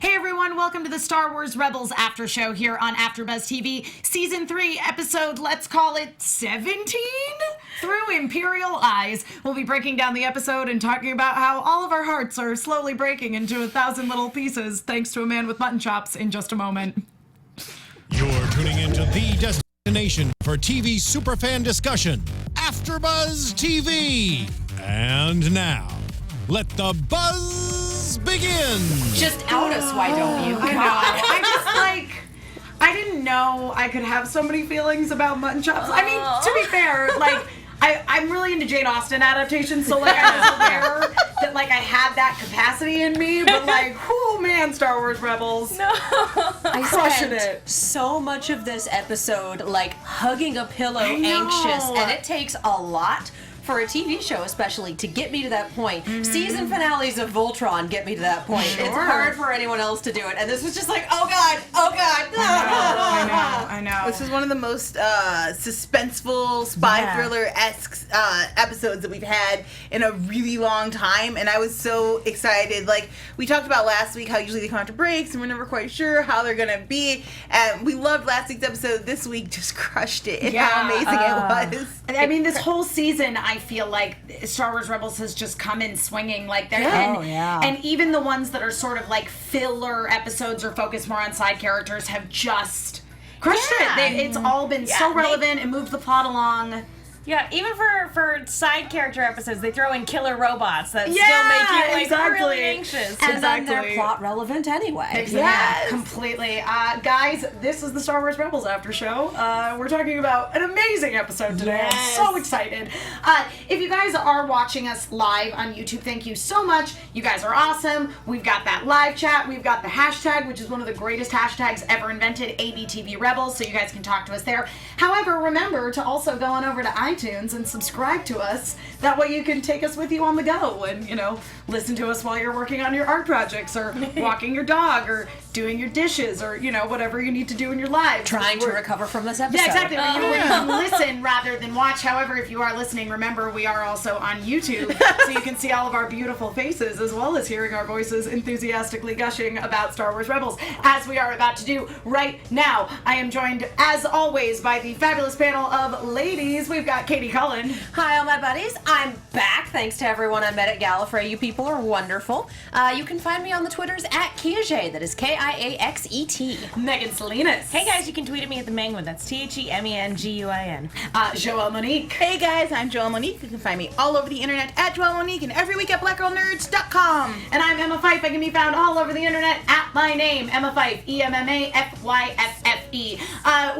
Hey everyone, welcome to the Star Wars Rebels After Show here on AfterBuzz TV, Season 3, episode, let's call it 17? Through Imperial Eyes. We'll be breaking down the episode and talking about how all of our hearts are slowly breaking into 1,000 little pieces thanks to a man with mutton chops in just a moment. You're tuning into the destination for TV superfan discussion, AfterBuzz TV. And now, let the buzz begin. Just out us, why don't you? I know. I didn't know I could have so many feelings about mutton chops. I mean, to be fair, I'm really into Jane Austen adaptations, so I was aware that I had that capacity in me, but oh man, Star Wars Rebels. No. I crushing spent it. so much of this episode hugging a pillow, anxious, and it takes a lot for a TV show, especially, to get me to that point. Mm-hmm. Season finales of Voltron get me to that point. Sure. It's hard for anyone else to do it, and this was just oh god. I know. This is one of the most suspenseful, spy thriller-esque episodes that we've had in a really long time, and I was so excited. We talked about last week how usually they come after breaks, and we're never quite sure how they're gonna be, and we loved last week's episode. This week just crushed it, and how amazing it was. I mean, this whole season, I feel like Star Wars Rebels has just come in swinging. And even the ones that are sort of filler episodes or focus more on side characters have just crushed it. It's all been so relevant and moved the plot along. Yeah, even for side character episodes, they throw in killer robots that still make you really anxious. And then they're plot relevant anyway. Yeah, completely. Guys, this is the Star Wars Rebels After Show. We're talking about an amazing episode today. Yes. I'm so excited. If you guys are watching us live on YouTube, thank you so much. You guys are awesome. We've got that live chat. We've got the hashtag, which is one of the greatest hashtags ever invented, ABTV Rebels, so you guys can talk to us there. However, remember to also go on over to iTunes and subscribe to us. That way you can take us with you on the go and, listen to us while you're working on your art projects or walking your dog or doing your dishes or, whatever you need to do in your lives. Trying to recover from this episode. Yeah, exactly. You can listen rather than watch. However, if you are listening, remember we are also on YouTube, so you can see all of our beautiful faces as well as hearing our voices enthusiastically gushing about Star Wars Rebels, as we are about to do right now. I am joined, as always, by the fabulous panel of ladies. We've got Katie Cullen. Hi, all my buddies. I'm back, thanks to everyone I met at Gallifrey. You people are wonderful. You can find me on the Twitters at Kiaxet, that is Kiaxet. Megan Salinas. Hey guys, you can tweet at me at the Menguin. That's TheMenguin. Joelle Monique. Hey guys, I'm Joelle Monique. You can find me all over the internet at Joelle Monique and every week at blackgirlnerds.com. And I'm Emma Fife. I can be found all over the internet at my name, Emma Fife, EMMAFYFFE.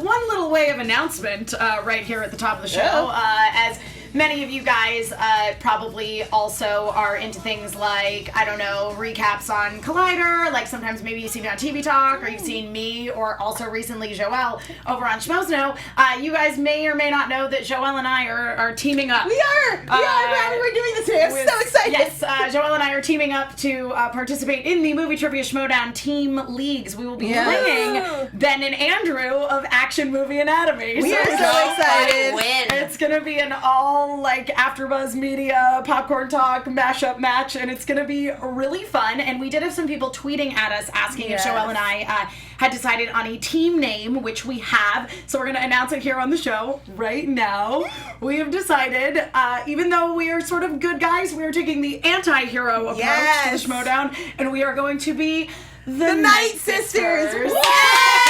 One little way of announcement right here at the top of the show, as many of you guys probably also are into things recaps on Collider, sometimes maybe you've seen me on TV Talk, or you've seen me, or also recently Joelle over on Schmozno. You guys may or may not know that Joelle and I are teaming up. We are! We're doing this today. I'm so excited! Yes, Joelle and I are teaming up to participate in the Movie Trivia Schmodown Team Leagues. We will be playing Ben and Andrew of Action Movie Anatomy. We are so excited! It's gonna be an all AfterBuzz Media popcorn talk mashup match, and it's gonna be really fun. And we did have some people tweeting at us asking if Joelle and I had decided on a team name, which we have. So we're gonna announce it here on the show right now. We have decided, even though we are sort of good guys, we are taking the anti-hero approach to the Schmodown, and we are going to be the Night Sisters. Yes!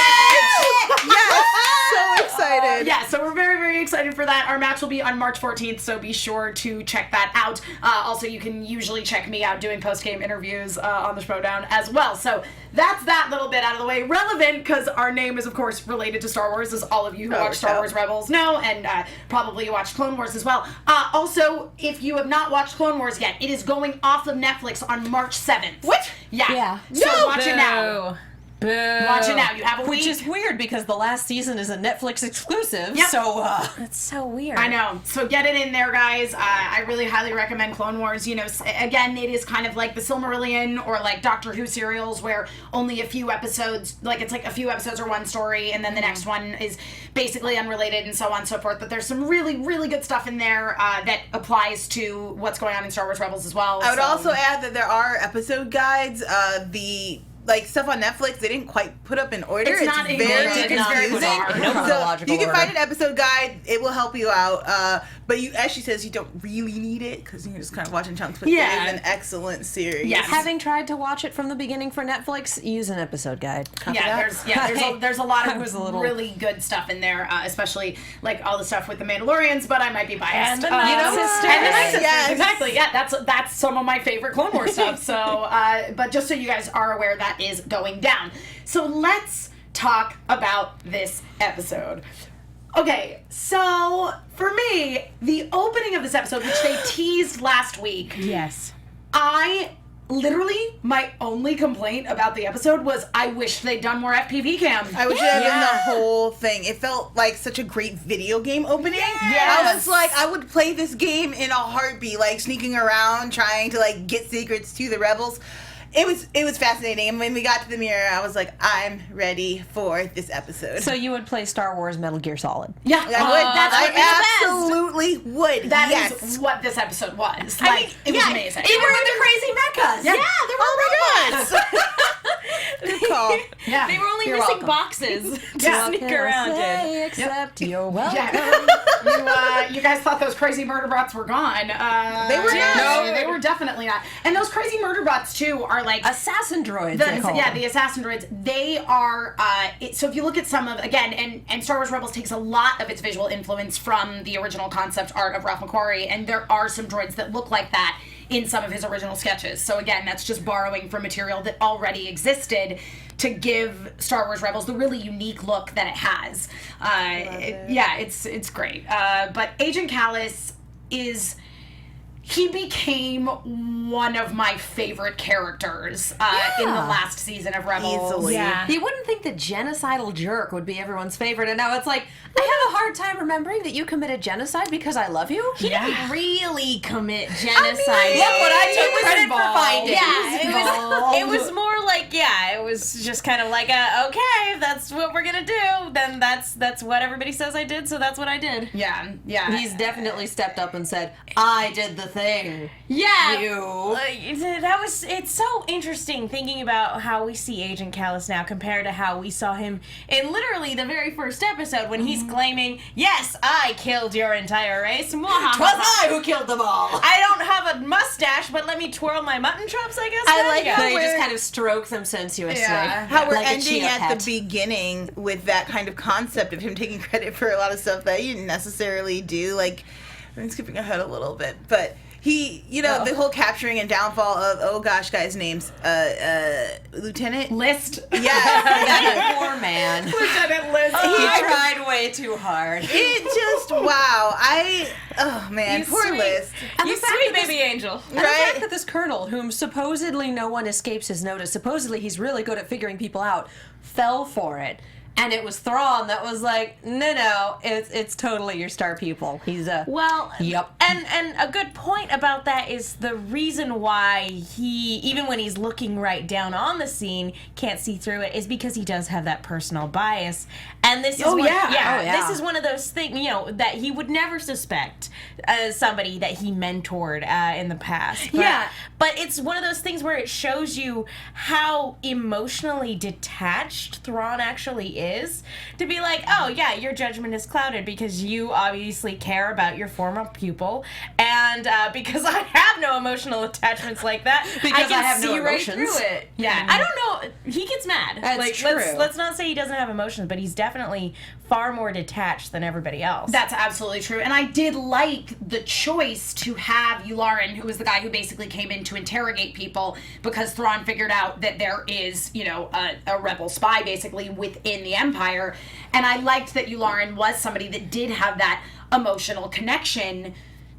So excited. Yeah, so we're very, very excited for that. Our match will be on March 14th, so be sure to check that out. Also, you can usually check me out doing post-game interviews on the Schmodown as well. So that's that little bit out of the way. Relevant, because our name is, of course, related to Star Wars, as all of you who watch Star Wars Rebels know, and probably you watched Clone Wars as well. Also, if you have not watched Clone Wars yet, it is going off of Netflix on March 7th. What? Yeah. So watch it now. Boo. Watch it now. You have a week. Which is weird because the last season is a Netflix exclusive. Yep. So That's so weird. I know. So get it in there, guys. I really highly recommend Clone Wars. Again, it is kind of like the Silmarillion or Doctor Who serials where only a few episodes, it's a few episodes or one story, and then the next one is basically unrelated and so on and so forth. But there's some really, really good stuff in there that applies to what's going on in Star Wars Rebels as well. I would also add that there are episode guides. The like stuff on Netflix, they didn't quite put up in order. It's not in very order. It's confusing. very bizarre. No So chronological you can order. find an episode guide. It will help you out. But you, as she says, you don't really need it because you're just kind of watching chunks. But Yeah. it is an excellent series. Yes. Having tried to watch it from the beginning for Netflix, use an episode guide. There's a lot I was a of little- really good stuff in there, especially like all the stuff with the Mandalorians. But I might be biased. And the Night Sisters. And the Night Sisters, Yes. exactly. Yeah, that's some of my favorite Clone Wars stuff. So, but just so you guys are aware, that is going down. So let's talk about this episode. Okay, so for me, the opening of this episode, which they teased last week, Yes. my only complaint about the episode was I wish they'd done more FPV cam. I wish it had been the whole thing. It felt like such a great video game opening. Yes. I was like, I would play this game in a heartbeat, like sneaking around, trying to like get secrets to the rebels. It was fascinating. And when we got to the mirror, I was like, I'm ready for this episode. So you would play Star Wars Metal Gear Solid. Yeah, I would. that's what I absolutely would. That yes. is what this episode was. I Like, mean, it was yeah, amazing. Even with the crazy mechas. Yeah. there were Oh my gosh. Good call. Yeah. They were only You're missing welcome. boxes to Yeah. sneak around in. Except you're welcome. Yeah. You guys thought those crazy murder bots were gone. They were not. No, they were definitely not. And those crazy murder bots too are like Assassin droids. they call them. the assassin droids. They are so if you look at some of again, and Star Wars Rebels takes a lot of its visual influence from the original concept art of Ralph McQuarrie, and there are some droids that look like that in some of his original sketches. So again, that's just borrowing from material that already existed to give Star Wars Rebels the really unique look that it has. It's great. But Agent Kallus he became one of my favorite characters in the last season of Rebels. Easily. Yeah. You wouldn't think the genocidal jerk would be everyone's favorite, and now it's like, I have a hard time remembering that you committed genocide because I love you. He didn't really commit genocide. Look what I took He was credit for involved. finding. Yeah, it was more like, it was just kind of like okay, if that's what we're gonna do, then that's what everybody says I did, so that's what I did. Yeah. He's definitely stepped up and said, I did the thing. Yeah, You. it's so interesting thinking about how we see Agent Kallus now compared to how we saw him in literally the very first episode when he's claiming, yes, I killed your entire race. 'Twas I who killed them all. I don't have a mustache, but let me twirl my mutton chops, I guess. I then. like Yeah. how They just we're- kind of stroke them sensuously. Yeah. How we're Like a ending chia at pet. the beginning with that kind of concept of him taking credit for a lot of stuff that he didn't necessarily do. Like, I'm skipping ahead a little bit, but he, the whole capturing and downfall of, oh gosh, guys' names, Lieutenant List. Yeah, That poor man. Lieutenant List. He tried way too hard. it just wow. Oh man, He's poor sweet. List. And You the fact sweet that baby angel. And the Right? fact that this colonel, whom supposedly no one escapes his notice, supposedly he's really good at figuring people out, fell for it. And it was Thrawn that was like, no, it's totally your star pupil. He's a... Well, Yep. And a good point about that is the reason why he, even when he's looking right down on the scene, can't see through it is because he does have that personal bias. And this is this is one of those things, that he would never suspect somebody that he mentored in the past. But, but it's one of those things where it shows you how emotionally detached Thrawn actually is, to be like, oh yeah, your judgment is clouded because you obviously care about your former pupil, and because I have no emotional attachments like that, Because I I can have no see right emotions. through it. Yeah. I don't know. He gets mad. That's true. Let's not say he doesn't have emotions, but he's definitely far more detached than everybody else. That's absolutely true. And I did like the choice to have Yularen, who was the guy who basically came in to interrogate people because Thrawn figured out that there is, a rebel spy basically within the Empire. And I liked that Yularen was somebody that did have that emotional connection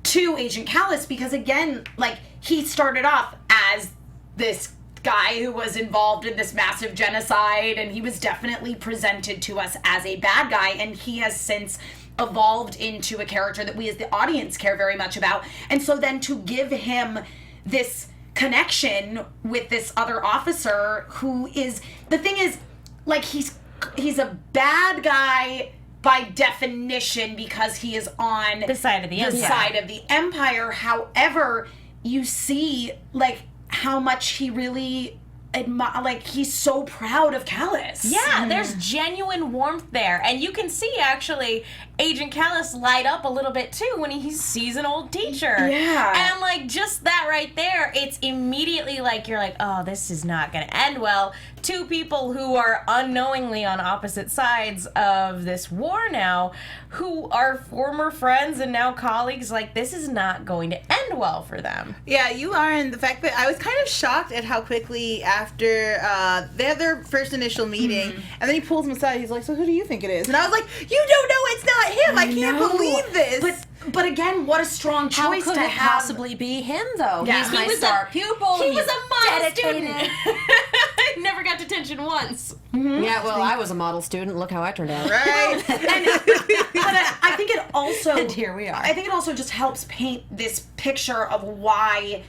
to Agent Kallus because, again, like, he started off as this guy who was involved in this massive genocide, and he was definitely presented to us as a bad guy, and he has since evolved into a character that we as the audience care very much about. And so then to give him this connection with this other officer who is, the thing is, like, he's a bad guy by definition because he is on the side of the Empire. side of the Empire. However, you see, like, how much he really he's so proud of Callus. Yeah, there's genuine warmth there. And you can see, actually, Agent Callus light up a little bit, too, when he sees an old teacher. Yeah. And, like, just that right there, it's immediately like, you're like, oh, this is not going to end well. Two people who are unknowingly on opposite sides of this war now, who are former friends and now colleagues, like, this is not going to end well for them. Yeah, you are, and the fact that I was kind of shocked at how quickly after they had their first initial meeting, and then he pulls him aside, he's like, so who do you think it is? And I was like, you don't know, it's not him, I can't believe this. But again, what a strong How choice could to it have. possibly be him, though? Yeah. He's He my was star pupil. He He's was a model dedicated. student. Never got detention once. Yeah, well, I was a model student. Look how I turned out. Right? But I think it also And here we are. I think it also just helps paint this picture of why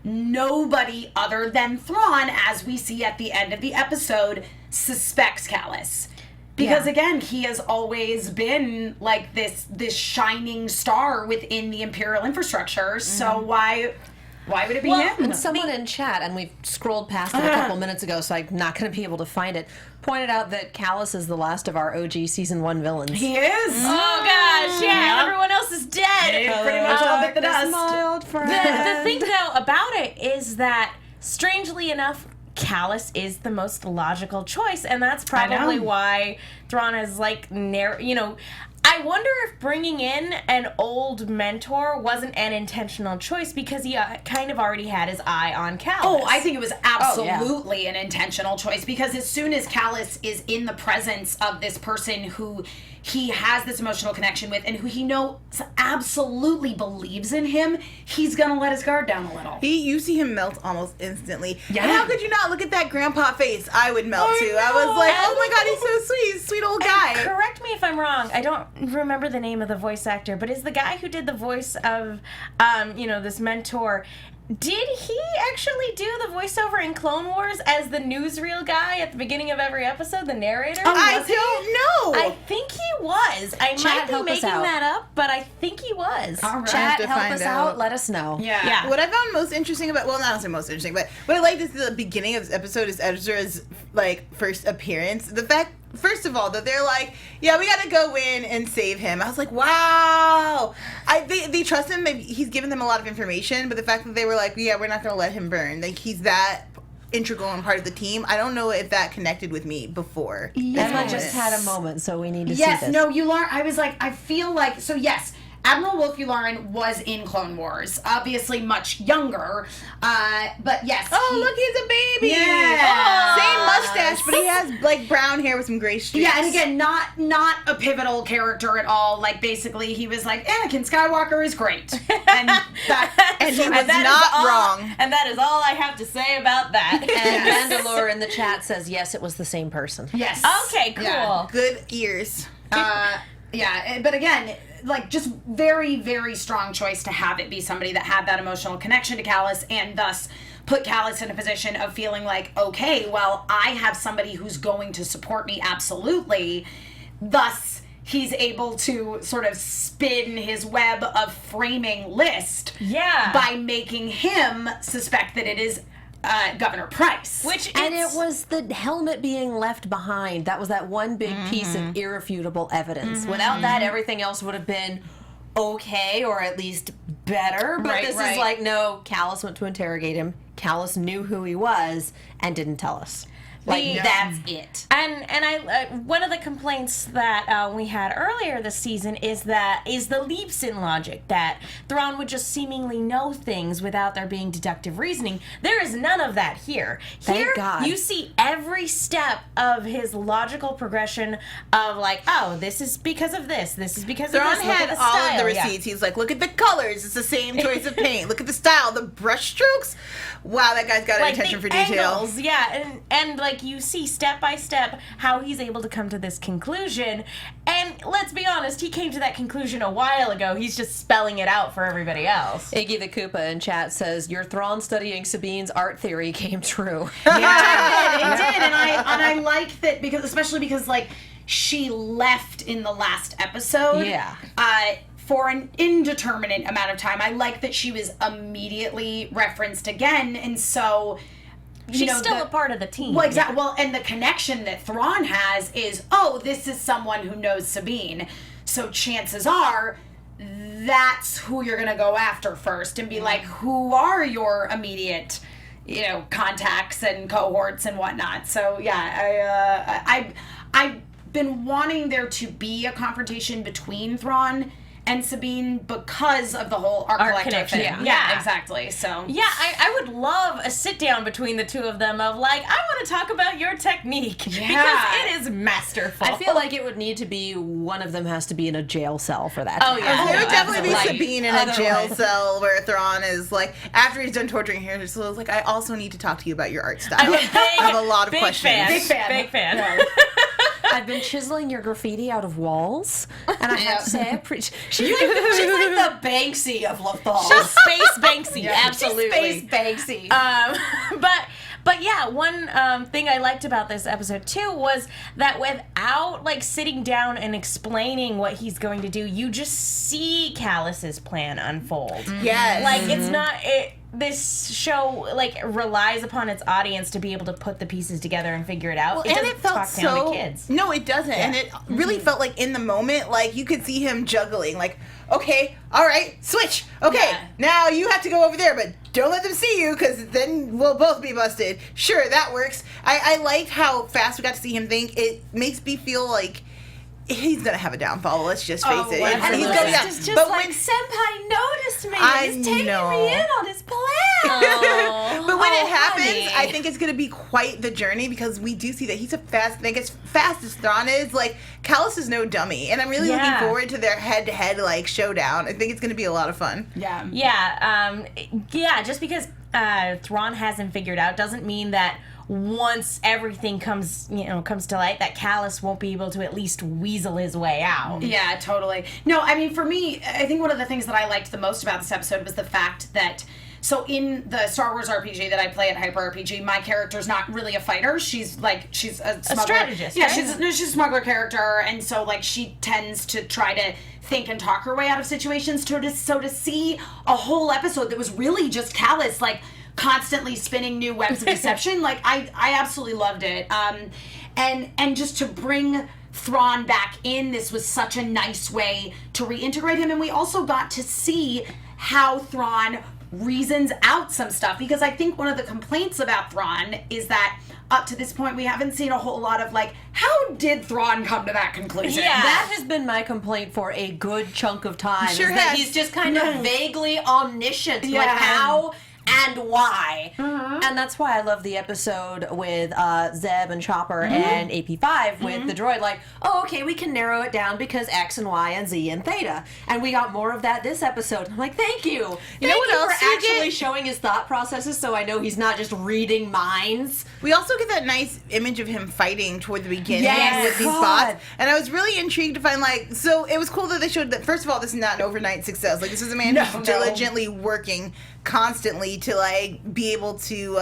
nobody other than Thrawn, as we see at the end of the episode, suspects Callus. Because again, he has always been like this shining star within the Imperial infrastructure. So why would it be him? And someone in chat, and we've scrolled past it a couple minutes ago, so I'm not going to be able to find it, pointed out that Callus is the last of our OG Season 1 villains. He is. Oh, gosh, yeah, everyone else is dead. He pretty much all bit the dust. My old friend. The thing, though, about it is that, strangely enough, Callus is the most logical choice, and that's probably why Thrawn is like, I wonder if bringing in an old mentor wasn't an intentional choice because he kind of already had his eye on Callus. Oh, I think it was absolutely an intentional choice because as soon as Callus is in the presence of this person who he has this emotional connection with and who he knows absolutely believes in him, he's gonna let his guard down a little. You see him melt almost instantly. Yeah. And how could you not look at that grandpa face? I would melt too. I was like, oh my god, he's so sweet. He's a sweet old guy. Correct me if I'm wrong. I don't remember the name of the voice actor, but is the guy who did the voice of, this mentor, did he actually do the voiceover in Clone Wars as the newsreel guy at the beginning of every episode, the narrator? I don't know. I think he was. I Chat, might be help us making out. that up, but I think he was. All right. Chat, to help find us out. out. Let us know. Yeah. What I found most interesting about, well, not say most interesting, but what I liked is the beginning of this episode is Ezra's, first appearance. The fact, first of all, that they're like, yeah, we gotta go in and save him. I was like, wow. They trust him. Maybe he's given them a lot of information, but the fact that they were like, yeah, we're not gonna let him burn. Like, he's that integral and part of the team. I don't know if that connected with me before. Emma just had a moment, so we need to see Yes, this. no, Yularen, I was like, I feel like, so yes, Admiral Wolf Yularen was in Clone Wars, obviously much younger, but yes. Look, he's a baby. Yeah. Same mustache, but he has brown hair with some gray streaks. Yeah, and again, not a pivotal character at all. Like, basically, he was like, Anakin Skywalker is great. And and he was that is not all- wrong. And that is all I have to say about that. And Mandalore in the chat says, yes, it was the same person. yes. Okay, cool. Yeah. Good ears. Yeah, but again, like, just very, very strong choice to have it be somebody that had that emotional connection to Callus and thus put Callus in a position of feeling like, okay, well, I have somebody who's going to support me absolutely. Thus, he's able to sort of spin his web of framing List by making him suspect that it is Governor Price. And it was the helmet being left behind. That was that one big piece of irrefutable evidence. Without that, everything else would have been okay, or at least better. But this is like, no, Callus went to interrogate him. Callus knew who he was and didn't tell us. That's it. And I one of the complaints that we had earlier this season is the leaps in logic, that Thrawn would just seemingly know things without there being deductive reasoning. There is none of that here. Thank God. You see every step of his logical progression of like, oh, this is because of this. This is because Thrawn of this. Look had at the all style. of the receipts. He's like, look at the colors. It's the same choice of paint. Look at the style, the brush strokes. Wow, that guy's got an attention for detail. Angles, yeah, and like you see step by step how he's able to come to this conclusion. And let's be honest, he came to that conclusion a while ago. He's just spelling it out for everybody else. Iggy the Koopa in chat says, your Thrawn studying Sabine's art theory came true. Yeah, it did, and I like that especially because like she left in the last episode. Yeah. For an indeterminate amount of time. I like that she was immediately referenced again, and so She's still a part of the team. Well, exactly. Well, and the connection that Thrawn has is, oh, this is someone who knows Sabine. So chances are that's who you're going to go after first and be like, who are your immediate, contacts and cohorts and whatnot. So, yeah, I've been wanting there to be a confrontation between Thrawn and Sabine because of the whole art collector thing. Yeah, exactly. So I would love a sit down between the two of them of like, I want to talk about your technique because it is masterful. I feel like it would need to be one of them has to be in a jail cell for that. There would definitely be Sabine in a jail cell where Thrawn is like, after he's done torturing her, so like, I also need to talk to you about your art style. I have a lot of questions. Big fan. Yeah. I've been chiseling your graffiti out of walls, and I have to say, she's like the Banksy of Lothal. She's Space Banksy, absolutely. She's Space Banksy. But yeah, one thing I liked about this episode too was that without like sitting down and explaining what he's going to do, you just see Callus's plan unfold. Yes. Like it's not this show like relies upon its audience to be able to put the pieces together and figure it out. Well, it doesn't talk down to kids. No, it doesn't. Yeah. And it really felt like in the moment, like you could see him juggling. Like, okay, all right, switch. Okay, now you have to go over there, but don't let them see you because then we'll both be busted. Sure, that works. I liked how fast we got to see him think. It makes me feel like he's gonna have a downfall. Let's just face it. And he's gonna, just but like, Senpai noticed me. He's taking me in on his plan. But when it happens, I think it's gonna be quite the journey because we do see that he's a fast. I think as fast as Thrawn is, like Callus is no dummy, and I'm really looking forward to their head-to-head like showdown. I think it's gonna be a lot of fun. Just because Thrawn hasn't figured out doesn't mean that once everything comes to light, that Callus won't be able to at least weasel his way out. Yeah, totally. No, I mean, for me, I think one of the things that I liked the most about this episode was the fact that, so in the Star Wars RPG that I play at Hyper RPG, my character's not really a fighter. She's a smuggler. Strategist. Yeah, right? she's a smuggler character, and so like she tends to try to think and talk her way out of situations. So to see a whole episode that was really just Callus, like, constantly spinning new webs of deception. Like, I absolutely loved it. And just to bring Thrawn back in, this was such a nice way to reintegrate him. And we also got to see how Thrawn reasons out some stuff. Because I think one of the complaints about Thrawn is that up to this point, we haven't seen a whole lot of, like, how did Thrawn come to that conclusion? Yeah. That has been my complaint for a good chunk of time. Sure is that he's just kind of vaguely omniscient. Yeah. Like, how and why. And that's why I love the episode with Zeb and Chopper and AP5 with the droid. Like, oh, okay, we can narrow it down because X and Y and Z and Theta. And we got more of that this episode. I'm like, thank you. You know what else for actually showing his thought processes so I know he's not just reading minds. We also get that nice image of him fighting toward the beginning with these bots. And I was really intrigued to find, like, so it was cool that they showed that, first of all, this is not an overnight success. Like, this is a man who's diligently working constantly to, like, be able to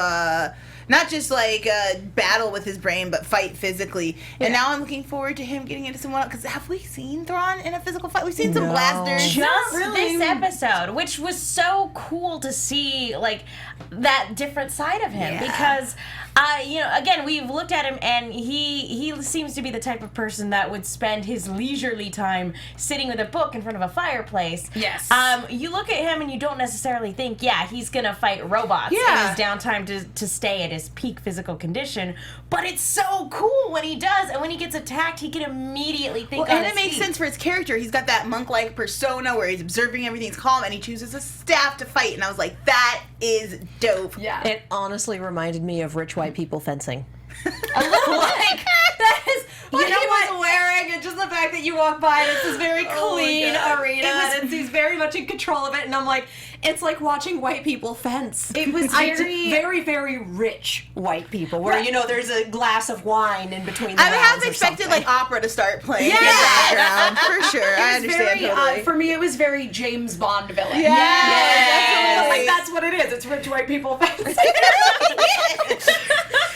not just like battle with his brain but fight physically. And now I'm looking forward to him getting into someone, because have we seen Thrawn in a physical fight? We've seen some blasters. Just this episode, which was so cool to see, like, that different side of him. Because again, we've looked at him and he seems to be the type of person that would spend his leisurely time sitting with a book in front of a fireplace. Yes. You look at him and you don't necessarily think, he's gonna fight robots in his downtime to stay at his peak physical condition. But it's so cool when he does, and when he gets attacked, he can immediately think on his feet. And it makes sense for his character. He's got that monk-like persona where he's observing everything, he's calm, and he chooses a staff to fight. And I was like, that is dope. Yeah. It honestly reminded me of rich white people fencing. A little like that is what he was wearing, and just the fact that you walk by and it's this very clean arena and he's very much in control of it, and I'm like, it's like watching white people fence. It was very, very rich white people where, there's a glass of wine in between the I would have rounds or expected something. like opera to start playing in the background, for sure. I understand totally. For me, it was very James Bond villain. Yeah. Like, that's what it is. It's rich white people fencing.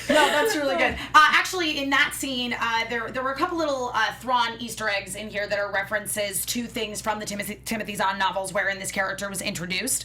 that's really good. Actually, in that scene, there were a couple little Thrawn Easter eggs in here that are references to things from the Timothy Zahn novels wherein this character was introduced.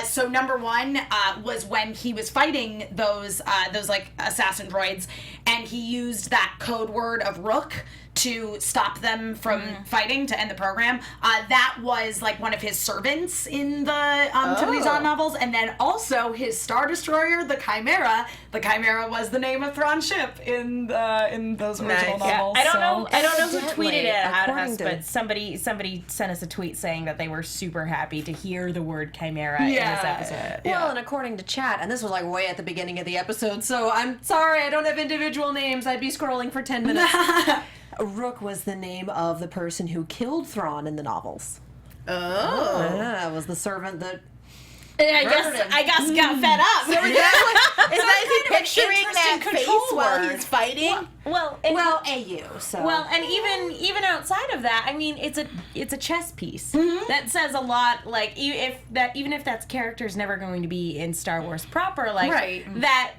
So number one was when he was fighting those like assassin droids, and he used that code word of Rook to stop them from fighting to end the program. That was like one of his servants in the Timothy Zahn novels, and then also his Star Destroyer, the Chimera. The Chimera was the name of Thrawn's ship in those original novels. I don't know who Evidently, tweeted it at according us, to- but somebody sent us a tweet saying that they were super happy to hear the word chimera in this episode. Well, and according to chat, and this was like way at the beginning of the episode, so I'm sorry I don't have individual names. I'd be scrolling for 10 minutes. Rook was the name of the person who killed Thrawn in the novels. Was the servant that... I guess got fed up. Is that he picturing interesting that face control while word. he's fighting? Well, AU, so... Well, and even outside of that, I mean, it's a chess piece that says a lot. Like even if that character's never going to be in Star Wars proper, like that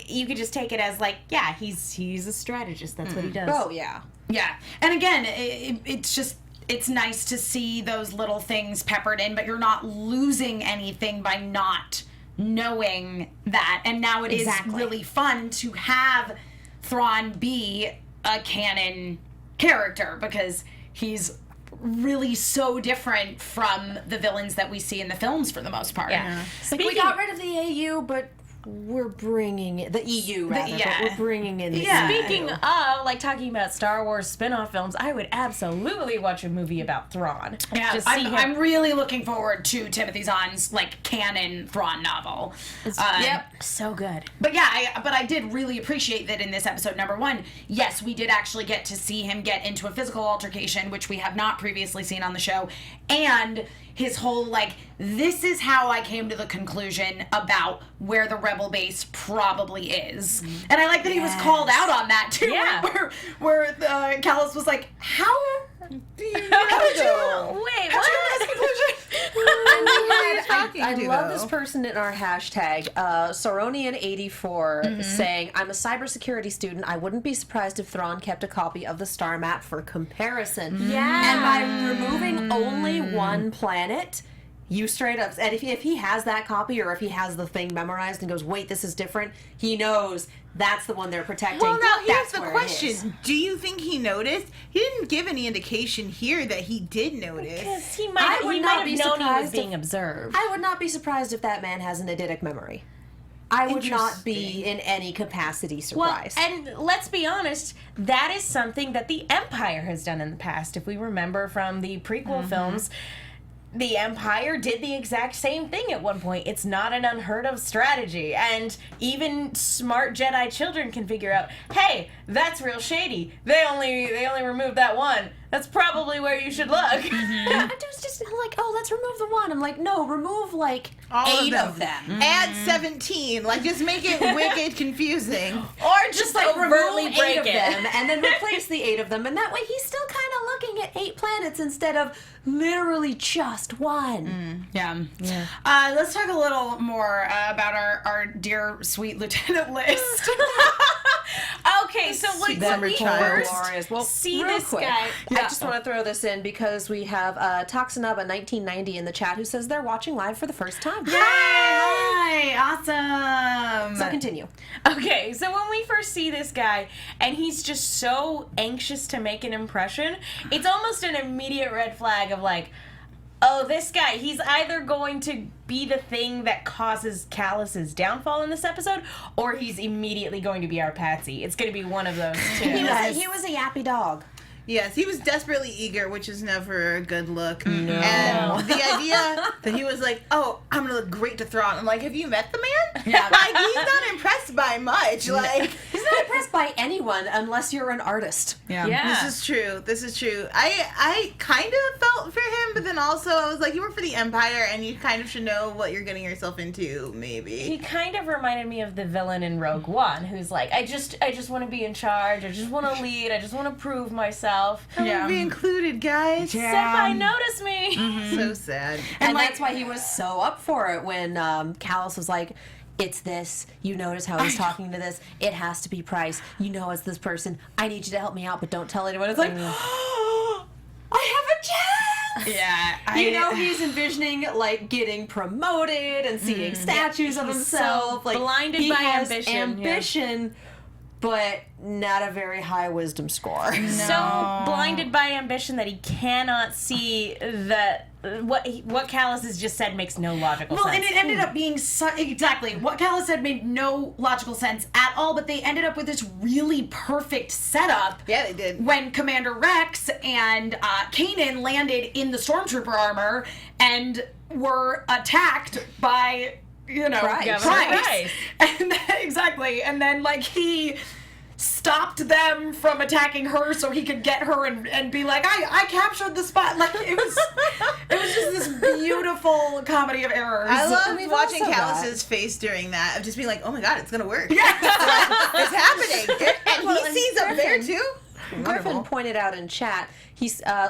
you could just take it as like, yeah, he's a strategist. That's what he does. Oh yeah. Yeah, and again, it's nice to see those little things peppered in, but you're not losing anything by not knowing that. And now it is really fun to have Thrawn be a canon character because he's really so different from the villains that we see in the films for the most part. Yeah. Like we got rid of the AU, but we're bringing it, the EU rather, but we're bringing in the EU. Speaking of, like, talking about Star Wars spin-off films, I would absolutely watch a movie about Thrawn. Yeah, Just see him. I'm really looking forward to Timothy Zahn's, like, canon Thrawn novel. Yep, so good. But yeah, I did really appreciate that in this episode, number one, yes, we did actually get to see him get into a physical altercation, which we have not previously seen on the show, and his whole, like, this is how I came to the conclusion about where the rebel base probably is. And I like that he was called out on that, too. Yeah. Where Callus was like, how did you... Wait, what? I love this person in our hashtag, Soronian84, saying, I'm a cybersecurity student. I wouldn't be surprised if Thrawn kept a copy of the star map for comparison. Yeah. And by removing only one planet, you straight up, and if he has that copy or if he has the thing memorized and goes, wait, this is different, he knows that's the one they're protecting. Well, now here's That's the where it question. is. Do you think he noticed? He didn't give any indication here that he did notice. Because he I might would have not known be he was surprised being if- observed. I would not be surprised if that man has an eidetic memory. I would not be in any capacity Well, surprised. and let's be honest, that is something that the Empire has done in the past. If we remember from the prequel films, the Empire did the exact same thing at one point. It's not an unheard of strategy. And even smart Jedi children can figure out, hey, that's real shady. They only removed that one. That's probably where you should look. I was just like, oh, let's remove the one. I'm like, no, remove like All 8 of them. Add 17. Like, just make it wicked confusing. Or just like overtly remove break 8 of it. them and then replace the 8 of them, and that way he's still kind of looking at 8 planets instead of literally just one. Yeah. Let's talk a little more about our dear, sweet Lieutenant List. Okay, so like That when we child. first Well, see real this quick, guy. I just want to throw this in because we have Toxinaba1990 in the chat who says they're watching live for the first time. Hi, awesome. So continue. Okay, so when we first see this guy and he's just so anxious to make an impression, it's almost an immediate red flag of like, oh, this guy, he's either going to be the thing that causes Callus's downfall in this episode, or he's immediately going to be our patsy. It's going to be one of those two. He was a yappy dog. Yes, he was desperately eager, which is never a good look. No. And the idea that he was like, oh, I'm going to look great to Thrawn. I'm like, have you met the man? Yeah. Like, he's not impressed by much. Like, He's not impressed by anyone unless you're an artist. Yeah. This is true. This is true. I kind of felt for him, but then also I was like, you work for the Empire, and you kind of should know what you're getting yourself into, maybe. He kind of reminded me of the villain in Rogue One, who's like, I just want to be in charge. I just want to lead. I just want to prove myself. I want to be included, guys. Senpai, notice me. So sad. And that's why he was so up for it when Callus was like, it's this. You notice how he's talking to this. It has to be Price. You know it's this person. I need you to help me out, but don't tell anyone. It's like, I have a chance! Yeah. He's envisioning, like, getting promoted and seeing statues of himself. So like, blinded he by has ambition, but not a very high wisdom score. So blinded by ambition that he cannot see that what Callus has just said makes no logical sense. Well, and it ended up being exactly what Callus said made no logical sense at all. But they ended up with this really perfect setup. Yeah, they did. When Commander Rex and Kanan landed in the Stormtrooper armor and were attacked by Price. And exactly. And then, like, he stopped them from attacking her so he could get her and be like, I captured the spot. Like, it was just this beautiful comedy of errors. I loved watching also Callus's face during that, of just being like, oh my god, it's gonna work. Yeah. It's happening. And he sees up there too. Griffin pointed out in chat,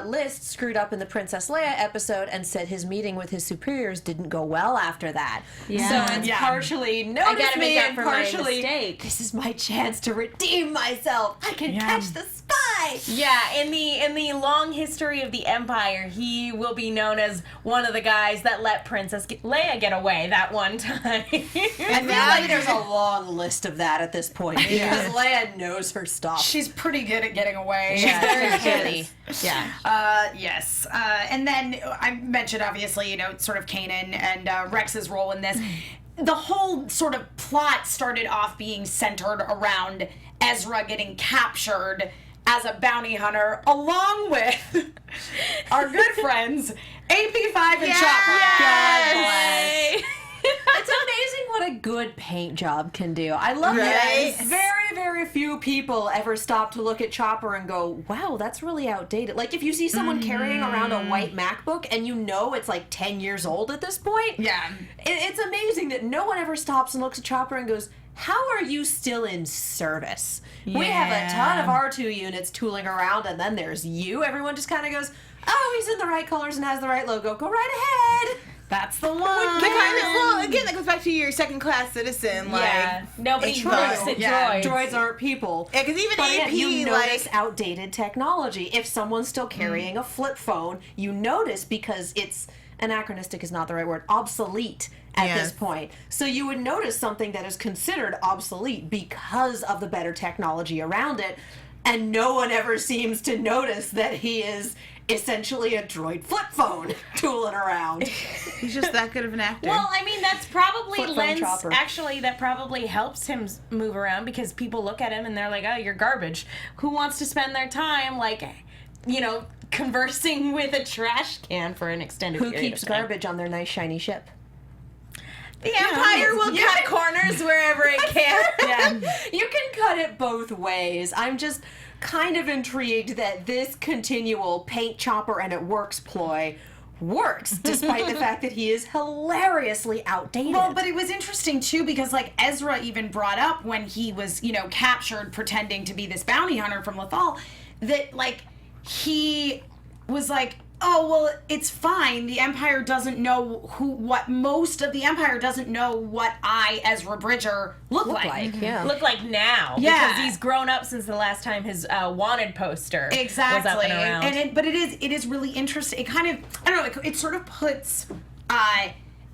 List screwed up in the Princess Leia episode and said his meeting with his superiors didn't go well after that. Yeah. So it's partially notice me and partially this is my chance to redeem myself. I can catch the spy. Yeah, in the long history of the Empire, he will be known as one of the guys that let Princess Leia get away that one time. And now there's a long list of that at this point because Leia knows her stuff. She's pretty good at getting away. She's very shitty. Yeah. Yes. And then I mentioned, obviously, sort of Kanan and Rex's role in this. The whole sort of plot started off being centered around Ezra getting captured as a bounty hunter, along with our good friends, AP5 and Chopper. Yes. It's amazing what a good paint job can do. I love Right? that. Very, very few people ever stop to look at Chopper and go, wow, that's really outdated. Like, if you see someone carrying around a white MacBook and you know it's like 10 years old at this point, it's amazing that no one ever stops and looks at Chopper and goes, how are you still in service? We have a ton of R2 units tooling around, and then there's you. Everyone just kind of goes, oh, he's in the right colors and has the right logo. Go right ahead. That's the one. Again, that goes back to your second-class citizen. Nobody looks at droids. Droids aren't people. Yeah, because even AP, you notice outdated technology. If someone's still carrying a flip phone, you notice because it's anachronistic is not the right word. Obsolete at this point. So you would notice something that is considered obsolete because of the better technology around it, and no one ever seems to notice that he is essentially a droid flip phone tooling around. He's just that good of an actor. Well, I mean, that's probably Flip phone lens. Chopper. Actually, that probably helps him move around because people look at him and they're like, "Oh, you're garbage." Who wants to spend their time conversing with a trash can for an extended Who period keeps of time? garbage on their nice shiny ship? The Empire will cut corners wherever it can. You can cut it both ways. I'm just kind of intrigued that this continual paint Chopper and it works ploy works, despite the fact that he is hilariously outdated. Well, but it was interesting, too, because, like, Ezra even brought up when he was, captured pretending to be this bounty hunter from Lothal, that, like, he was like, oh, well, it's fine. The Empire doesn't know most of the Empire doesn't know what I, Ezra Bridger, look like. Look like now. Yeah. Because he's grown up since the last time his wanted poster was up Exactly. and around. But it is really interesting. It kind of, I don't know, it sort of puts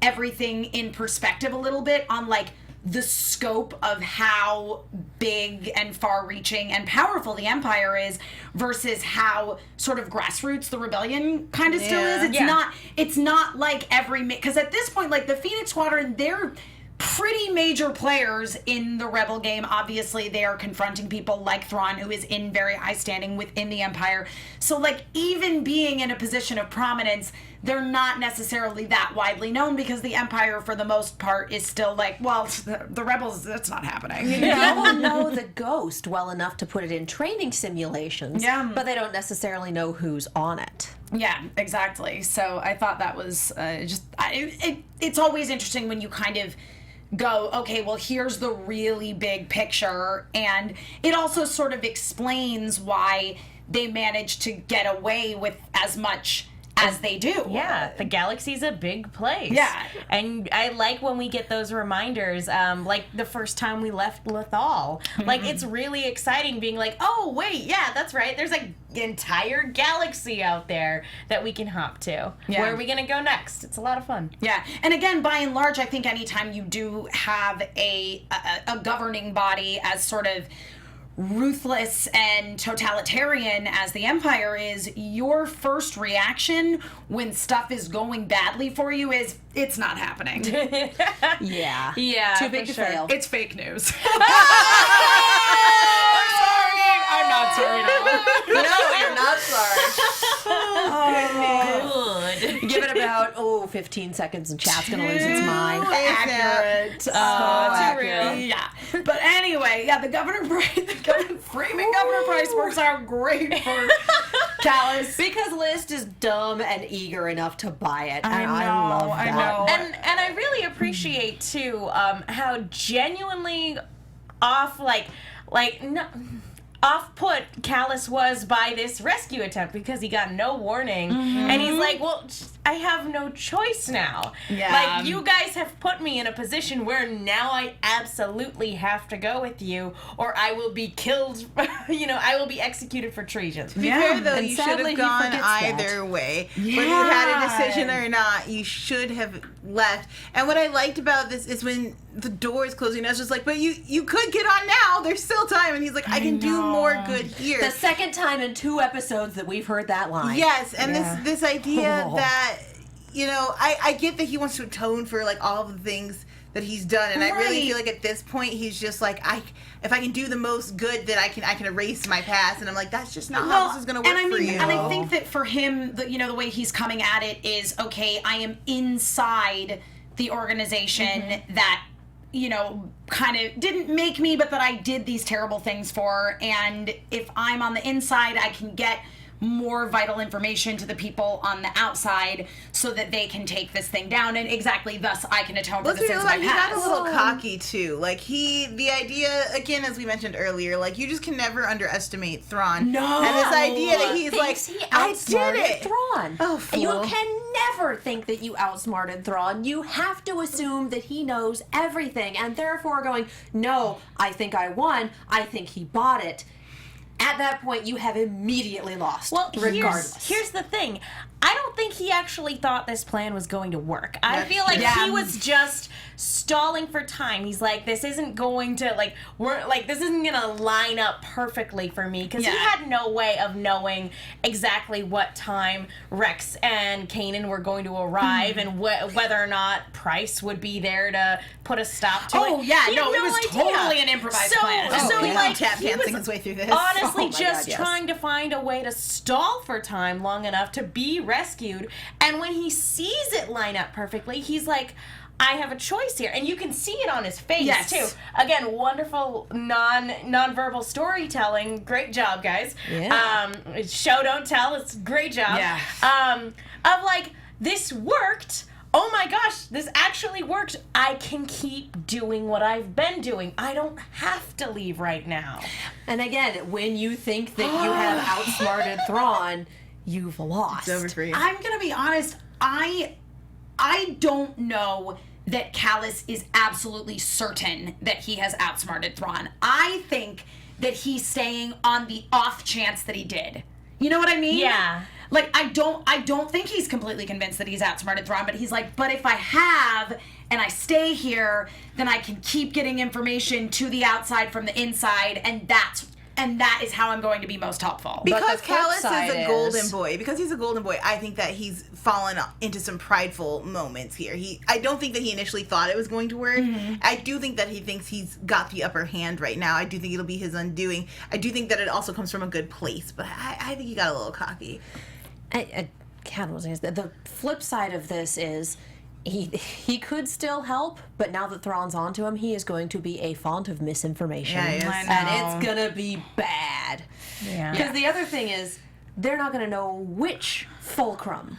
everything in perspective a little bit on, like, the scope of how big and far-reaching and powerful the Empire is versus how sort of grassroots the rebellion kind of still is. It's not like because at this point, like, the Phoenix Squadron, they're pretty major players in the Rebel game. Obviously, they are confronting people like Thrawn, who is in very high standing within the Empire. So, like, even being in a position of prominence, they're not necessarily that widely known because the Empire, for the most part, is still like, well, the Rebels, that's not happening. People know the Ghost well enough to put it in training simulations, but they don't necessarily know who's on it. Yeah, exactly. So I thought that was it's always interesting when you kind of go, okay, well, here's the really big picture, and it also sort of explains why they managed to get away with as much as they do. Yeah, the galaxy's a big place. Yeah. And I like when we get those reminders, like the first time we left Lethal. Like, it's really exciting being like, oh, wait, yeah, that's right. There's an entire galaxy out there that we can hop to. Yeah. Where are we going to go next? It's a lot of fun. Yeah, and again, by and large, I think anytime you do have a governing body as sort of ruthless and totalitarian as the Empire is, your first reaction when stuff is going badly for you is, it's not happening. Yeah. Yeah, Too big for to sure. fail. It's fake news. I'm not sorry. No, you're not sorry. Good. Give it about 15 seconds and chat's gonna lose its mind. Accurate. accurate. Yeah. But anyway, yeah, the framing Governor Price works out great for Callus. Because List is dumb and eager enough to buy it. I And know, I love I that. know. And I really appreciate too how genuinely off-put Callus was by this rescue attempt, because he got no warning, and he's like, well, I have no choice now. Yeah. Like, you guys have put me in a position where now I absolutely have to go with you, or I will be killed. I will be executed for treason. To be fair, though, And you should sadly, have he gone forgets that. either way. Whether you had a decision or not, you should have left. And what I liked about this is when the door is closing, I was just like, but you could get on now. There's still time. And he's like, I can do more good here. The second time in 2 episodes that we've heard that line. Yes, and this idea Oh. that, I get that he wants to atone for, like, all of the things that he's done, and I really Right. feel like at this point he's just like, if I can do the most good, then I can erase my past, and I'm like, that's just not how this is going to work and for you. And I think that for him, the way he's coming at it is, okay, I am inside the organization that, kind of didn't make me, but that I did these terrible things for, and if I'm on the inside, I can get more vital information to the people on the outside so that they can take this thing down, and exactly thus I can atone for Let's the be sins real, of my he got past. a little cocky too. Like the idea, again, as we mentioned earlier, like you just can never underestimate Thrawn. No. And this idea that he's like, Thinks he I outsmarted did it. Thrawn. Oh, And you fool. can never think that you outsmarted Thrawn. You have to assume that he knows everything, and therefore going, no, I think I won. I think he bought it. At that point, you have immediately lost. Well, regardless. here's the thing. I don't think he actually thought this plan was going to work. I That's feel like true. he was just stalling for time. He's like, this isn't going to, this isn't going to line up perfectly for me, because he Yeah. had no way of knowing exactly what time Rex and Kanan were going to arrive, and whether or not Price would be there to put a stop to it. Oh, yeah, He had no, it was idea. totally an improvised plan. So, Oh, yeah. like, Tap he dancing was his way through this. honestly Oh my just God, yes. trying to find a way to stall for time long enough to be rescued, and when he sees it line up perfectly, he's like, I have a choice here, and you can see it on his face Yes. too. Again, wonderful non-verbal storytelling. Great job, guys. Yeah. Show don't tell. It's a great job. Yeah. Of like, this worked. Oh my gosh, this actually worked. I can keep doing what I've been doing. I don't have to leave right now. And again, when you think that you have outsmarted Thrawn, you've lost. It's over for you. I'm gonna be honest. I don't know that Callus is absolutely certain that he has outsmarted Thrawn. I think that he's staying on the off chance that he did. You know what I mean? Yeah. Like I don't think he's completely convinced that he's outsmarted Thrawn, but he's like, but if I have and I stay here, then I can keep getting information to the outside from the inside, and that is how I'm going to be most helpful. But Because the flip Callus is side a golden is- boy. Because he's a golden boy, I think that he's fallen into some prideful moments here. I don't think that he initially thought it was going to work. I do think that he thinks he's got the upper hand right now. I do think it'll be his undoing. I do think that it also comes from a good place, but I think he got a little cocky. The flip side of this is he could still help, but now that Thrawn's onto him, he is going to be a font of misinformation. Yeah, he is. I know. And it's going to be bad. Yeah. Because the other thing is, they're not going to know which fulcrum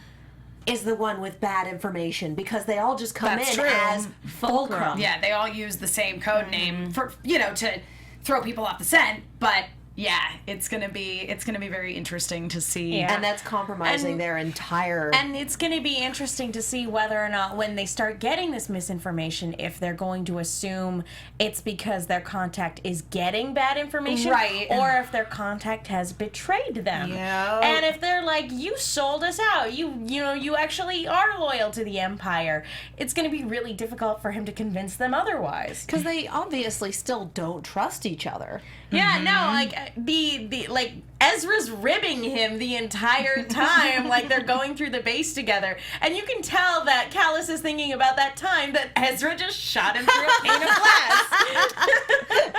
is the one with bad information, because they all just come That's in true. as fulcrum. Yeah, they all use the same code name for to throw people off the scent, but Yeah, it's gonna be very interesting to see. And that's compromising their entire... And it's going to be interesting to see whether or not when they start getting this misinformation, if they're going to assume it's because their contact is getting bad information, Right. or if their contact has betrayed them. Yeah. And if they're like, you sold us out, you actually are loyal to the Empire, it's going to be really difficult for him to convince them otherwise. Because they obviously still don't trust each other. Yeah, no, like the like Ezra's ribbing him the entire time, like they're going through the base together, and you can tell that Callus is thinking about that time that Ezra just shot him through a pane of glass.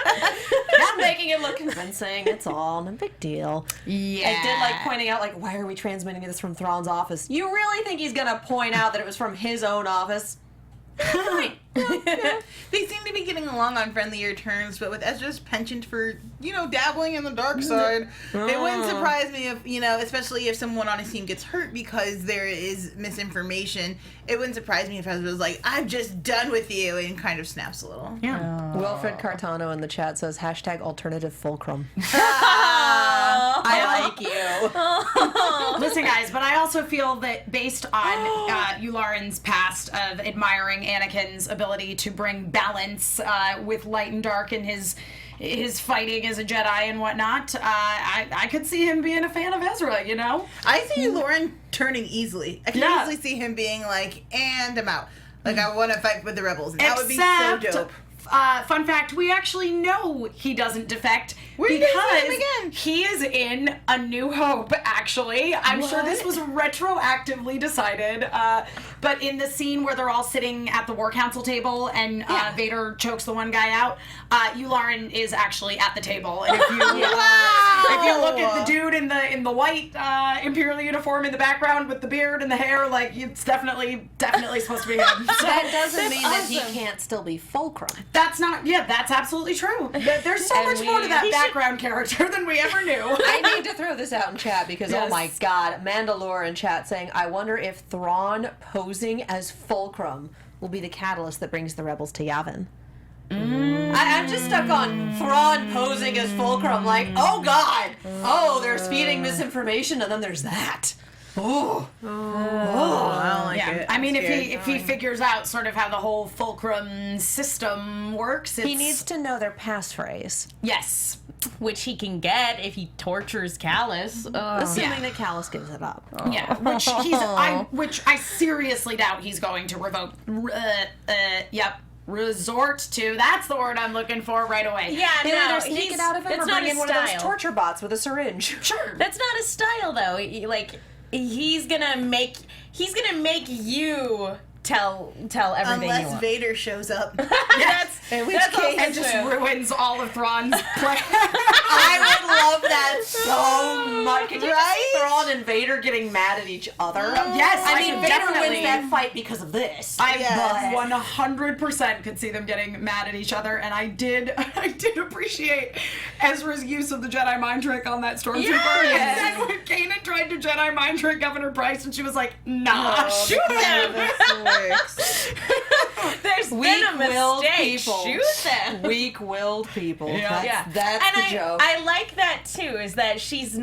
Just making it look convincing. It's all no big deal. Yeah. I did like pointing out, like, why are we transmitting this from Thrawn's office? You really think he's gonna point out that it was from his own office? Right. They seem to be getting along on friendlier terms, but with Ezra's penchant for, dabbling in the dark side, it wouldn't surprise me if, especially if someone on his team gets hurt because there is misinformation, it wouldn't surprise me if Ezra was like, I'm just done with you, and kind of snaps a little. Yeah. Wilfred Cartano in the chat says, #alternative fulcrum. Oh. I like you. Listen, guys, but I also feel that based on Yularen's past of admiring Anakin's ability to bring balance with light and dark in his fighting as a Jedi and whatnot, I could see him being a fan of Ezra, I see Lauren turning easily. I can easily see him being like, and I'm out. Like, I want to fight with the rebels. And that would be so dope. Fun fact, we actually know he doesn't defect Where do you see him because again? he is in A New Hope, actually. I'm sure this was retroactively decided, but in the scene where they're all sitting at the War Council table and Vader chokes the one guy out, Yularen is actually at the table. And if you, if you look at the dude in the white Imperial uniform in the background with the beard and the hair, like, it's definitely supposed to be him. So, That doesn't mean that he can't still be fulcrum. that's absolutely true. There's so And much more to that background character than we ever knew. I need to throw this out in chat because, oh my god, Mandalore in chat saying, I wonder if Thrawn posing as fulcrum will be the catalyst that brings the rebels to Yavin. I'm just stuck on Thrawn posing as fulcrum, like, oh god, there's feeding misinformation, and then there's that. I don't like Yeah, it. I mean, I'm if he scared. figures out sort of how the whole fulcrum system works, He needs to know their passphrase. yes. Which he can get if he tortures Callus. Assuming that Callus gives it up. Yeah, which I seriously doubt he's going to resort to. That's the word I'm looking for right away. Yeah, He'll no, either sneak it out of him it's or not bring in his one of those style. torture bots with a syringe. Sure. That's not his style, though. He's gonna make you tell everything you Unless want. Vader shows up. In which That's case, And just ruins all of Thrawn's plan. I would love that so much. Could you Right? see Thrawn and Vader getting mad at each other? Yes, I I mean, could Vader definitely- wins that fight because of this. I Yes. 100% could see them getting mad at each other, and I did appreciate Ezra's use of the Jedi mind trick on that stormtrooper. Yes. And then when Kanan tried to Jedi mind trick Governor Price, and she was like, "Nah, shoot him." There's been a Weak-willed mistake. people. Shoot them. Weak-willed people. Yeah. That's and the joke. I like that too. Is that she's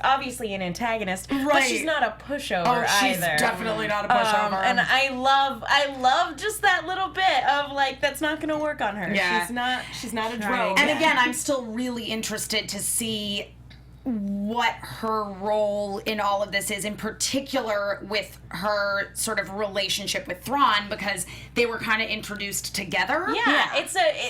obviously an antagonist, but Right. she's not a pushover Oh, she's either. definitely not a pushover. And I love just that little bit of like that's not going to work on her. Yeah. She's not a drone. And again, I'm still really interested to see what her role in all of this is, in particular with her sort of relationship with Thrawn, because they were kind of introduced together. Yeah,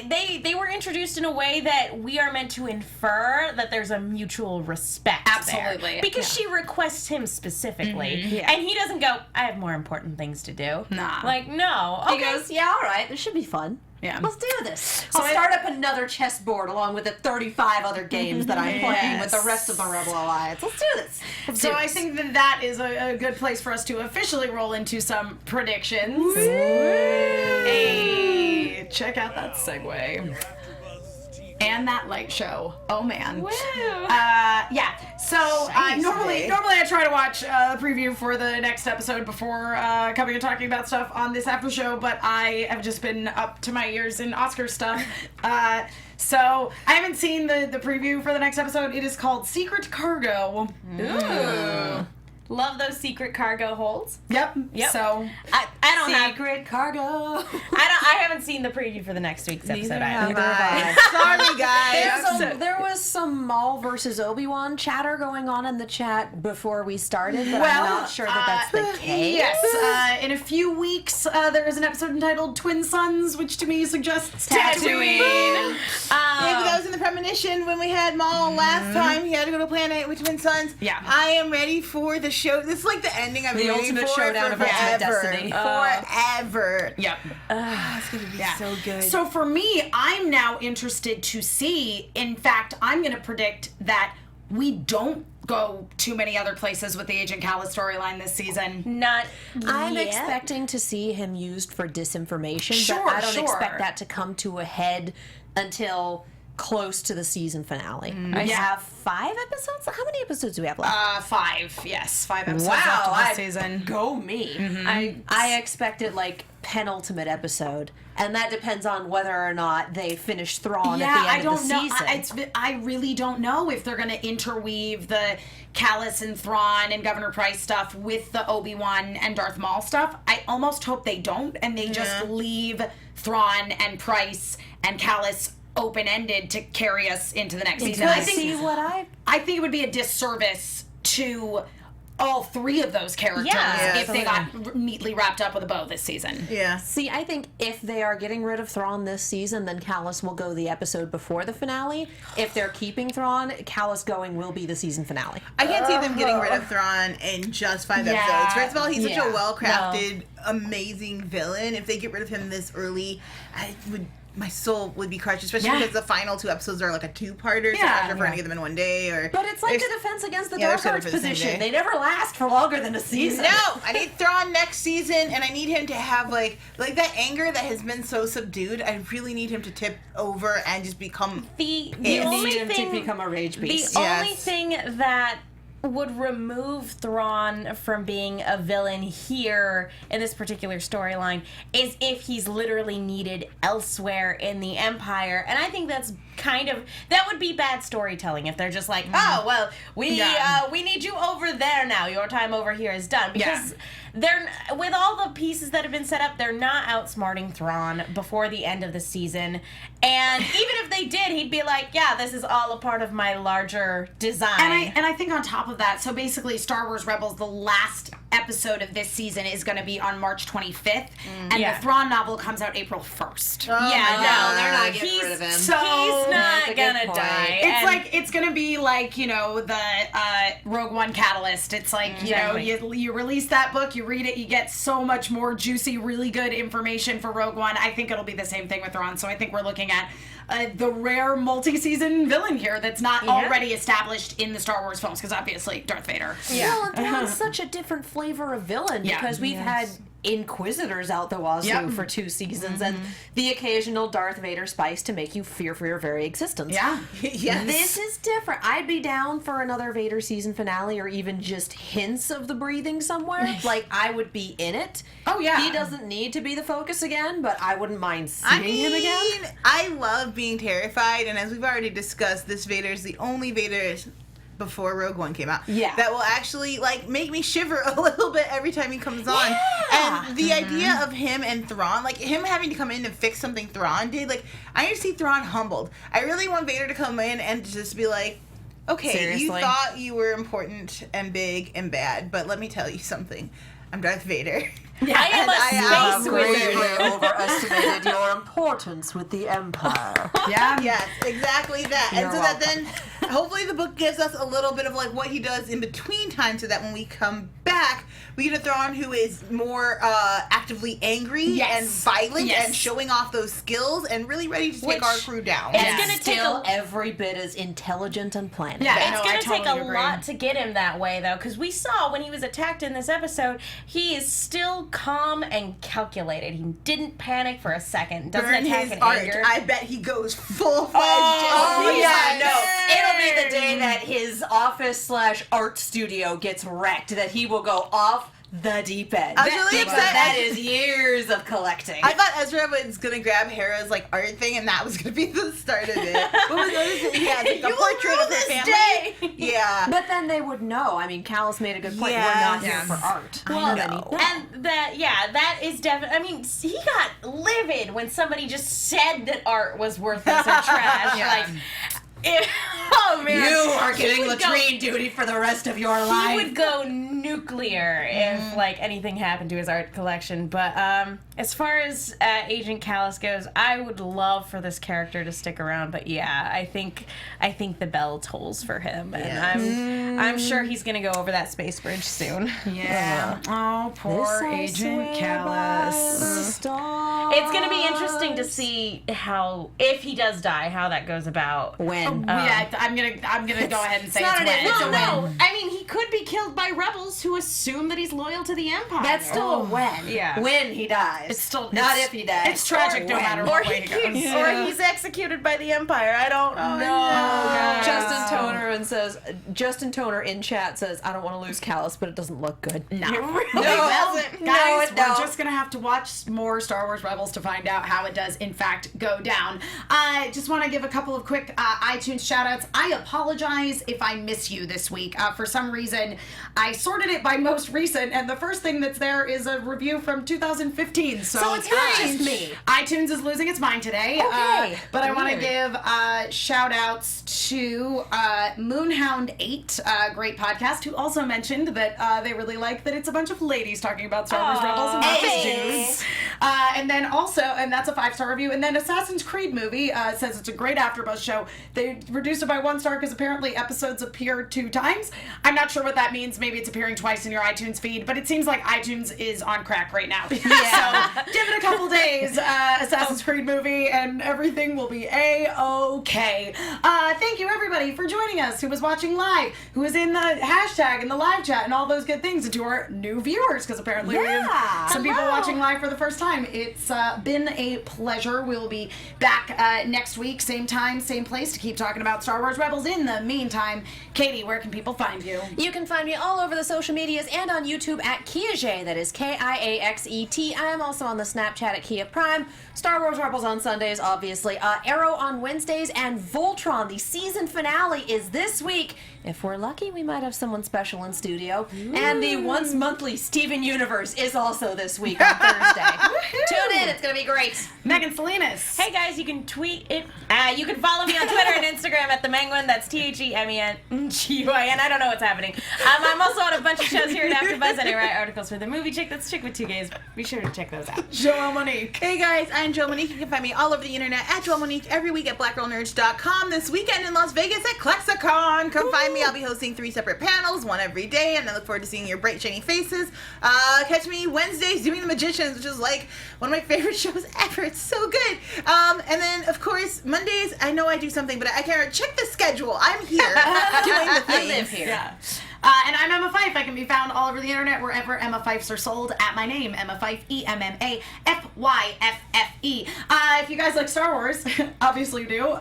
they were introduced in a way that we are meant to infer that there's a mutual respect. Absolutely. there. Because she requests him specifically, Yeah. and he doesn't go, "I have more important things to do." Nah. Like, no. He Okay. goes, yeah, all right, this should be fun. Yeah. Let's do this. I'll start up another chessboard along with the 35 other games that I'm playing with the rest of the Rebel Alliance. Let's do this. So I think that is a good place for us to officially roll into some predictions. Hey, check out that segue. And that light show. Oh man. Woo. Yeah. So normally today. I try to watch a preview for the next episode before coming and talking about stuff on this after show, but I have just been up to my ears in Oscar stuff. So I haven't seen the preview for the next episode. It is called Secret Cargo. Ooh. Love those secret cargo holds. Yep. So I don't have. Secret cargo. I haven't seen the preview for the next week's episode either. Sorry, guys. There was some Maul versus Obi-Wan chatter going on in the chat before we started, but Well, I'm not sure that that's the case. yes. In a few weeks, there is an episode entitled Twin Sons, which to me suggests Tatooine. Yeah, but that was in the premonition when we had Maul last time. He had to go to a planet with twin sons. Yeah. I am ready for the show. This is like the ending I've been The waiting ultimate for showdown of forever. ultimate destiny. Forever. Yep. It's going to be so good. So for me, I'm now interested to see. In fact, I'm going to predict that we don't go too many other places with the Agent Callus storyline this season. Not I'm yet. expecting to see him used for disinformation, Sure, but I don't sure. expect that to come to a head until close to the season finale. I Yeah. have 5 episodes. How many episodes do we have left? 5. Yes, 5 episodes Wow, left of this season. Go me. I expected like penultimate episode, and that depends on whether or not they finish Thrawn Yeah, at the I end don't of the know. season. I really don't know if they're going to interweave the Callus and Thrawn and Governor Price stuff with the Obi-Wan and Darth Maul stuff. I almost hope they don't, and they just leave Thrawn and Price and Callus open-ended to carry us into the next season. I think it would be a disservice to all 3 of those characters Yeah. if they got neatly wrapped up with a bow this season. Yeah. See, I think if they are getting rid of Thrawn this season, then Callus will go the episode before the finale. If they're keeping Thrawn, Callus going will be the season finale. I can't see them getting rid of Thrawn in just 5 episodes. First of all, he's such a well-crafted, amazing villain. If they get rid of him this early, my soul would be crushed, especially because the final 2 episodes are like a 2-parter, so I'm not trying to get them in one day. But it's like the Defense Against the Yeah, Dark they're Arts set up for the same position. day. They never last for longer than a season. No, I need Thrawn next season, and I need him to have like that anger that has been so subdued. I really need him to tip over and just become. The You only need him thing to become a rage beast. The Yes. only thing that would remove Thrawn from being a villain here in this particular storyline is if he's literally needed elsewhere in the Empire, and I think that would be bad storytelling if they're just like, oh well, we need you over there now. Your time over here is done, because they're, with all the pieces that have been set up, they're not outsmarting Thrawn before the end of the season. And even if they did, he'd be like, yeah, this is all a part of my larger design. And I think on top of that, so basically Star Wars Rebels, the last episode of this season is going to be on March 25th, and the Thrawn novel comes out April 1st. Oh they're not getting rid of him. So He's not a good gonna point. die. it's And like, it's going to be like, the Rogue One Catalyst. It's like, you release that book, you read it, you get so much more juicy, really good information for Rogue One. I think it'll be the same thing with Thrawn. So I think we're looking at the rare multi-season villain here that's not already established in the Star Wars films, because obviously Darth Vader. Well, and Thrawn's such a different flavor of villain because we've had Inquisitors out the wazoo for 2 seasons and the occasional Darth Vader spice to make you fear for your very existence. Yeah. Yes. This is different. I'd be down for another Vader season finale or even just hints of the breathing somewhere. Like, I would be in it. Oh, yeah. He doesn't need to be the focus again, but I wouldn't mind seeing him again. I love being terrified, and as we've already discussed, this Vader is the only Vader before Rogue One came out that will actually make me shiver a little bit every time he comes on. And the idea of him and Thrawn, him having to come in and fix something Thrawn did, I need to see Thrawn humbled. I really want Vader to come in and just be like, okay, Seriously? you thought you were important and big and bad, but let me tell you something. I'm Darth Vader. I am a space wizard. Overestimated your importance with the Empire. Yeah. Yes, exactly that. You're and so that then, hopefully the book gives us a little bit of what he does in between time, so that when we come back, we get a Thrawn who is more actively angry and violent and showing off those skills and really ready to take our crew down. It's gonna take Still every bit as intelligent and planned. It's going to take a lot to get him that way, though, because we saw when he was attacked in this episode, he is still calm and calculated. He didn't panic for a second. Doesn't Burn attack his in art. anger. I bet he goes full-fledged. Oh, yeah, no. Burn. It'll be the day that his office/art studio gets wrecked, that he will go off the deep end. I was really Because upset. that is years of collecting. I thought Ezra was gonna grab Hera's like art thing, and that was gonna be the start of it. What was it? He had like a portrait of her family. Yeah. But then they would know. I mean, Callus made a good point. Yeah. We're not here Yes. for art. Well, know. and that is definitely. I mean, he got livid when somebody just said that art was worthless or trash. Yeah. Oh man, You are He getting would go- latrine duty for the rest of your He life. would go nuclear if like anything happened to his art collection. But as far as Agent Callus goes, I would love for this character to stick around. But yeah, I think the bell tolls for him, and I'm sure he's gonna go over that space bridge soon. Yeah. Oh, poor Agent Callus. It's gonna be interesting to see how, if he does die, how that goes about. When? Yeah, I'm gonna go ahead and say not it's an when. if, it's a Well, win. no, I mean he could be killed by rebels who assume that he's loyal to the Empire. That's still a when. Yeah. When he dies. It's still not it's- if he dies. It's tragic Or no when. matter or what way he goes. or he's executed by the Empire. I don't know. Justin Toner in chat says, I don't want to lose Callus, but it doesn't look good. No, No, guys, it we're don't. just gonna have to watch more Star Wars Rebels to find out how it does in fact go down. I just want to give a couple of quick iTunes shout outs. I apologize if I miss you this week. For some reason, I sorted it by most recent, and the first thing that's there is a review from 2015. So it's not just me. iTunes is losing its mind today. Okay. But I want to Weird. give shout outs to Moonhound 8, great podcast, who also mentioned that they really like that it's a bunch of ladies talking about Star Wars Rebels and not just Hey. dudes. And then also, and that's a 5-star review, and then Assassin's Creed movie says it's a great AfterBuzz show. They reduced it by 1 star because apparently episodes appear 2 times. I'm not sure what that means. Maybe it's appearing twice in your iTunes feed, but it seems like iTunes is on crack right now. Yeah. So give it a couple days, Assassin's Creed movie, and everything will be A-okay. Thank you, everybody, for joining us, who was watching live, who was in the hashtag and the live chat and all those good things, and to our new viewers, because apparently we have some people watching live for the first time. It's been a pleasure. We'll be back next week, same time, same place, to keep talking about Star Wars Rebels. In the meantime, Katie, where can people find you? You can find me all over the social medias and on YouTube at Kiaxet. That is Kiaxet. I am also on the Snapchat at Kia Prime. Star Wars Rebels on Sundays, obviously. Arrow on Wednesdays, and Voltron. The season finale is this week. If we're lucky, we might have someone special in studio. And the once monthly Steven Universe is also this week on Thursday. Tune in, it's going to be great. Megan Salinas. Hey guys, you can tweet it. You can follow me on Twitter and Instagram at the Menguin. That's TheMenGuin. I don't know what's happening. I'm also on a bunch of shows here at AfterBuzz, and I write articles for the Movie Chick. That's Chick with 2 Ks. Be sure to check those out. Joelle Monique. Hey guys, I'm Joelle Monique. You can find me all over the internet at Joelle Monique, every week at blackgirlnerds.com. This weekend in Las Vegas at Klexicon. Come find me. I'll be hosting 3 separate panels, one every day, and I look forward to seeing your bright, shiny faces. Catch me Wednesdays doing The Magicians, which is like one of my favorite shows ever. It's so good. And then, of course, Mondays, I know I do something, but I can't check the schedule. I'm here doing the things. You live here. Yeah. And I'm Emma Fife. I can be found all over the internet wherever Emma Fifes are sold at my name, Emma Fife, EMMAFYFFE. If you guys like Star Wars, obviously you do,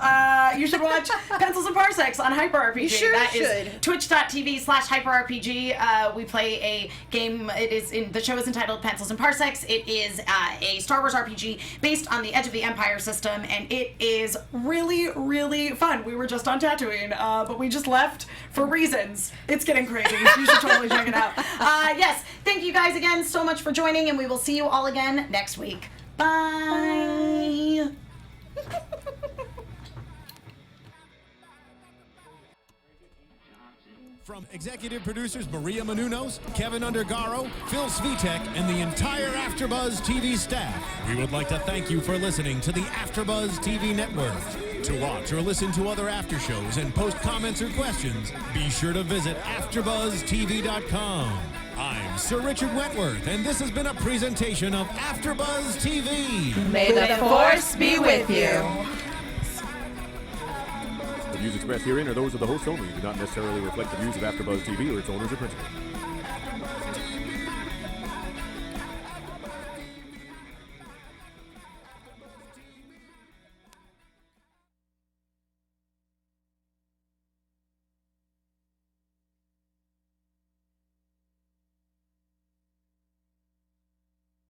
you should watch Pencils and Parsecs on HyperRPG. You sure That is should. twitch.tv/HyperRPG. We play a game. The show is entitled Pencils and Parsecs. It is a Star Wars RPG based on the Edge of the Empire system, and it is really, really fun. We were just on Tatooine, but we just left for reasons. It's getting crazy. You should totally check it out. Yes, thank you guys again so much for joining, and we will see you all again next week. Bye. From executive producers Maria Menounos, Kevin Undergaro, Phil Svitek, and the entire AfterBuzz TV staff, we would like to thank you for listening to the AfterBuzz TV network. To watch or listen to other after shows and post comments or questions, be sure to visit AfterBuzzTV.com. I'm Sir Richard Wentworth, and this has been a presentation of AfterBuzz TV. May the Force be with you. The views expressed herein are those of the hosts only and do not necessarily reflect the views of AfterBuzz TV or its owners or principals.